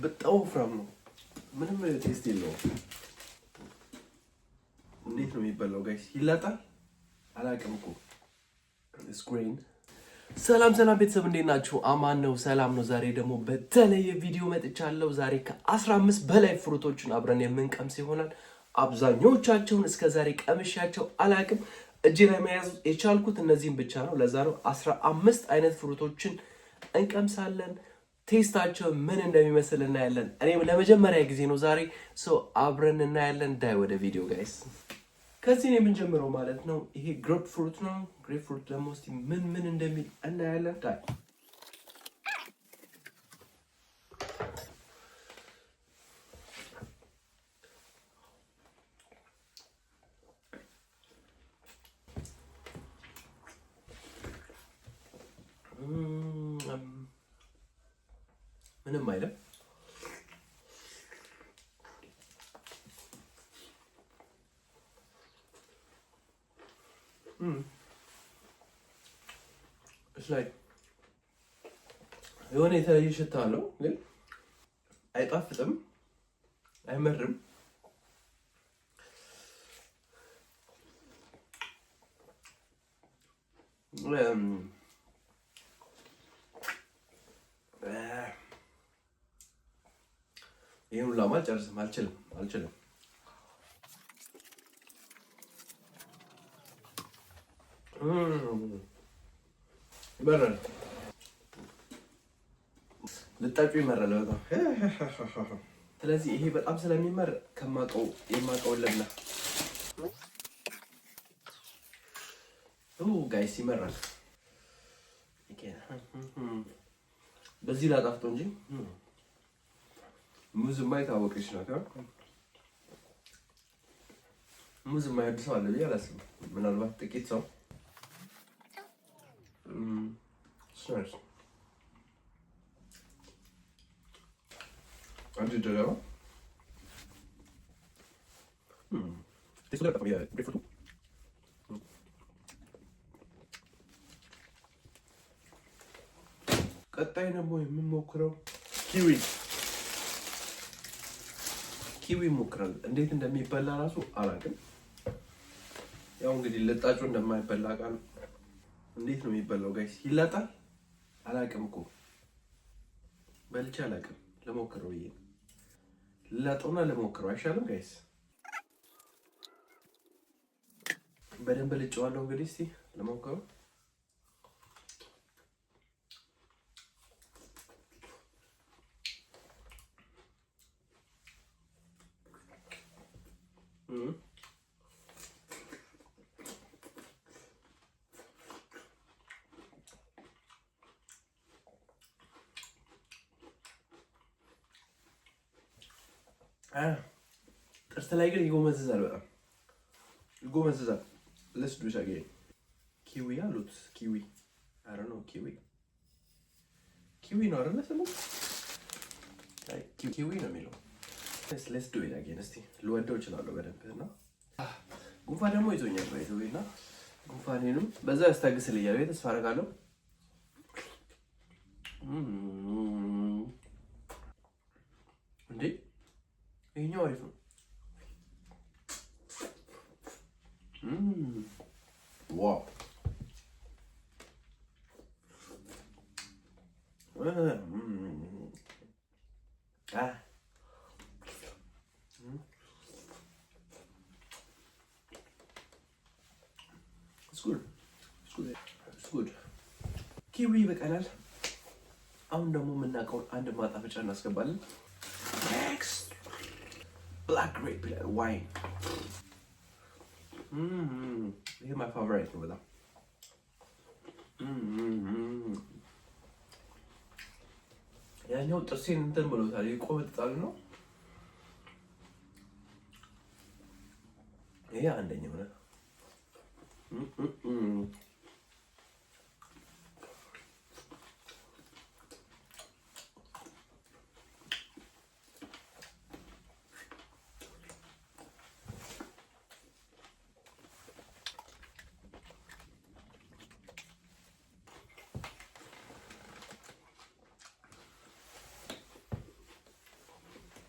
በጣም ወፍራም ነው። ምንም ቴስት የለውም። እንዴት ነው የሚበላው ጋይስ? ይላጣል? አላውቅም እኮ ስክሪን። ሰላም ቤተሰብ እንዴት ናችሁ? አማን ነው፣ ሰላም ነው። ዛሬ ደግሞ በተለየ ቪዲዮ መጥቻለሁ። ዛሬ ከ15 በላይ ፍሩቶችን አብረን የምንቀምስ ይሆናል። አብዛኞቻቸውን እስከ ዛሬ ቀምሻቸው አላውቅም። እጄ ላይ መያዝ የቻልኩት እነዚህን ብቻ ነው። ለዛ ነው 15 አይነት ፍሩቶችን እንቀምሳለን። ቴስታቸው ምን እንደሚመስል እናያለን። እኔም ለመጀመሪያ ጊዜ ነው ዛሬ ሰው አብረን እናያለን። ዳይ ወደ ቪዲዮ ጋይስ። ከዚህ ነው የምንጀምረው ማለት ነው። ይሄ ግሬፕ ፍሩት ነው። ግሬፕ ፍሩት ደግሞ እስቲ ምን እንደሚል እናያለን። ዳይ ምንም አይልም። እስ ላይ የሆነ የተለየ ሽታ አለው፣ ግን አይጣፍጥም፣ አይመርም። ይሄን ሁላ አልጨርስም፣ አልችልም። ይመራል፣ ልጣጩ ይመራል በጣም። ስለዚህ ይሄ በጣም ስለሚመር የማውቀው ለምና ጋይስ ይመራል። በዚህ ላጣፍጦ እንጂ ሙዝ የማይታወቅሽ ናት። ሙዝ የማይወድ ሰው አለ ብዬ አላስብም። ምናልባት ጥቂት ሰው አንድ ደረባ ቀጣይ ደግሞ የምንሞክረው ኪዊ ሞክራል። እንዴት እንደሚበላ ራሱ አላውቅም። ያው እንግዲህ ልጣጩ እንደማይበላ ቃል እንዴት ነው የሚበላው ጋይስ? ይላጣል? አላውቅም እኮ በልቼ አላውቅም። ለሞክረው ብዬ ልላጠውና ለሞክረው አይሻልም ጋይስ? በደንብ ልጬዋለሁ። እንግዲህ እስቲ ለሞክረው። ጥርስ ላይ ግን ይጎመዝዛል፣ በጣም ይጎመዝዛል። ለስ ዱስ አገኝ ኪዊ አሉት። ኪዊ አረ ነው ኪዊ ነው አይደል? ስሙ ኪዊ ነው የሚለው። ለስ ዱ ኢት አገኝ። እስቲ ልወደው እችላለሁ በደንብ እና ጉንፋን ደግሞ ይዞኛል ባይዘውና ጉንፋኔንም በዛ ያስታግስልኛል ብዬ ተስፋ አደርጋለሁ። እንዴ ይሄኛው አሪፍ ነው። ዋው ኪዊ ይበቃናል። አሁን ደግሞ የምናውቀውን አንድ ማጣፈጫ እናስገባለን። ብላክ ግሬፕ ዋይን። ይሄ ማይ ፋቮራይት ነው በጣም። ያኛው ጥርሴን እንትን ብሎታል፣ ይቆመጥጣል ነው። ይሄ አንደኛው ነው።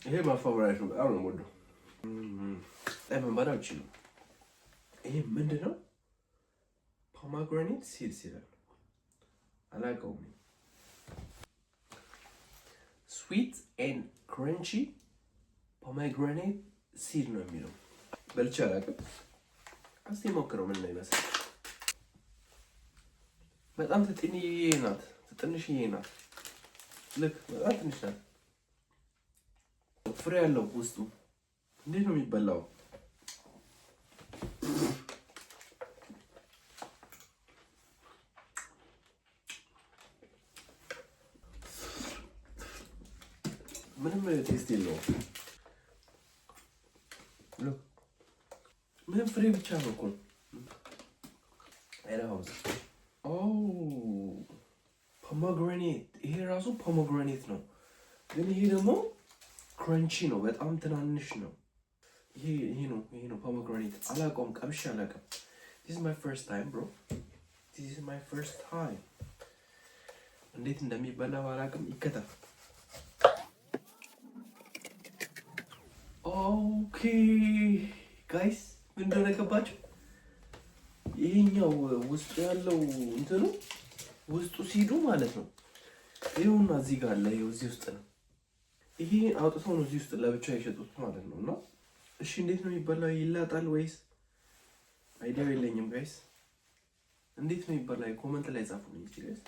ይሄ ማፋወራሽ ነው። በጣም ነው የምወደው። ምን ባላው እቺ ነው። ይሄ ምንድነው? ፖማግራኔት ሲድስ ይላል። አላውቀውም። ስዊት ኤንድ ክረንቺ ፖማግራኔት ሲድ ነው የሚለው። በልቼ አላውቅም። እስቲ ሞክረው ምን ይመስላል። በጣም ትንሽዬ ናት። ልክ በጣም ትንሽ ናት። ፍሬ ያለው ውስጡ እንዴት ነው የሚበላው? ምንም ቴስት የለውም። ምንም ፍሬ ብቻ ነው እኮ አይደለም። ፖሞግራኔት ይሄ ራሱ ፖሞግራኔት ነው፣ ግን ይሄ ደግሞ ክራንቺ ነው። በጣም ትናንሽ ነው። ይሄ ነው ፖሞግራኔት። አላውቀውም፣ ቀምሼ አላውቅም። this is my first time bro, this is my first time። እንዴት እንደሚበላ አላውቅም። ይከተፍ። ኦኬ ጋይስ ምን እንደሆነ ገባችሁ? ይሄኛው ውስጥ ያለው እንትኑ ውስጡ ሲዱ ማለት ነው። ይሄውና እዚህ ጋር አለ። ይሄው እዚህ ውስጥ ነው። ይሄ አውጥተው ነው እዚህ ውስጥ ለብቻ የሸጡት ማለት ነው። እና እሺ እንዴት ነው የሚበላው? ይላጣል ወይስ? አይዲያው የለኝም ጋይስ። እንዴት ነው የሚበላው? ኮሜንት ላይ ጻፉልኝ ጋይስ።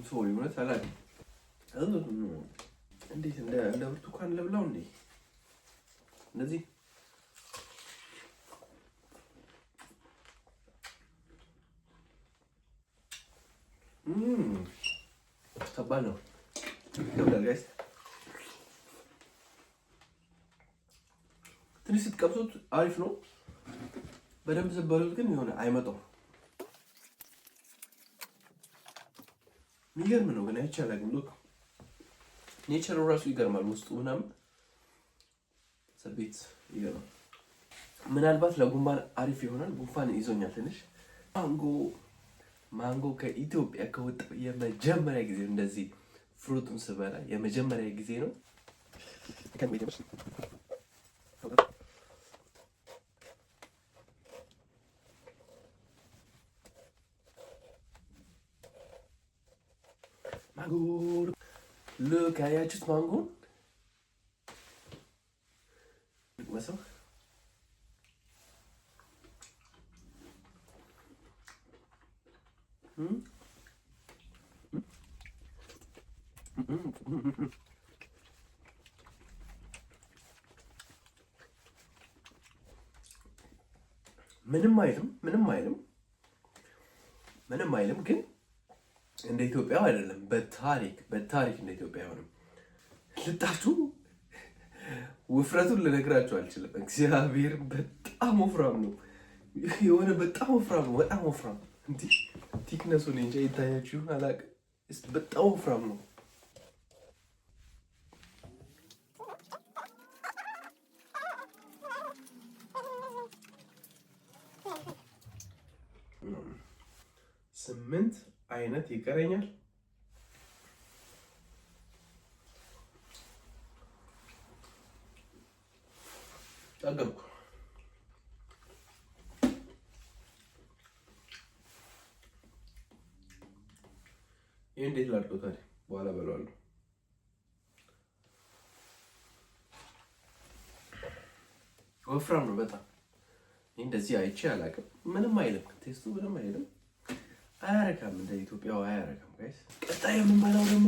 ሶሪ ማለት አላውቅም። እንዴት እንደ ብርቱካን ለብላው እንዴ? እንደዚህ ከባድ ነው። ይከብዳል ጋይስ። ትንሽ ስትቀምሱት አሪፍ ነው። በደንብ ስትበሉት ግን የሆነ አይመጣም። የሚገርም ነው ግን አይቻልም። ሉክ ኔቸሩ ራሱ ይገርማል። ውስጡ ምናምን ሰቤት ይገርማል። ምናልባት ለጉንፋን አሪፍ ይሆናል። ጉንፋን ይዞኛል ትንሽ። ማንጎ ከኢትዮጵያ ከወጣው የመጀመሪያ ጊዜ እንደዚህ ፍሩቱን ስበላ የመጀመሪያ ጊዜ ነው። ማንጎ ሉክ አያችሁት? ማንጎን ልቅመሰው። ምንም አይልም ግን እንደ ኢትዮጵያ አይደለም። በታሪክ እንደ ኢትዮጵያ አይሆንም። ልጣቱ ውፍረቱን ልነግራችሁ አልችልም። እግዚአብሔር በጣም ወፍራም ነው። የሆነ በጣም ወፍራም እንዴ! ቲክነሱን እንጂ ይታያችሁ አላውቅም። በጣም ወፍራም ነው። ስምንት አይነት ይቀረኛል። ጠገብኩ። ይህ እንዴት ላድርገው ታዲያ? በኋላ በለዋለሁ። ወፍራም ነው በጣም። እንደዚህ አይቼ አላውቅም። ምንም አይልም፣ ቴስቱ ምንም አይልም። አያረካም፣ እንደ ኢትዮጵያው አያረካም ጋይስ። ቀጣይ የምንበላው ደግሞ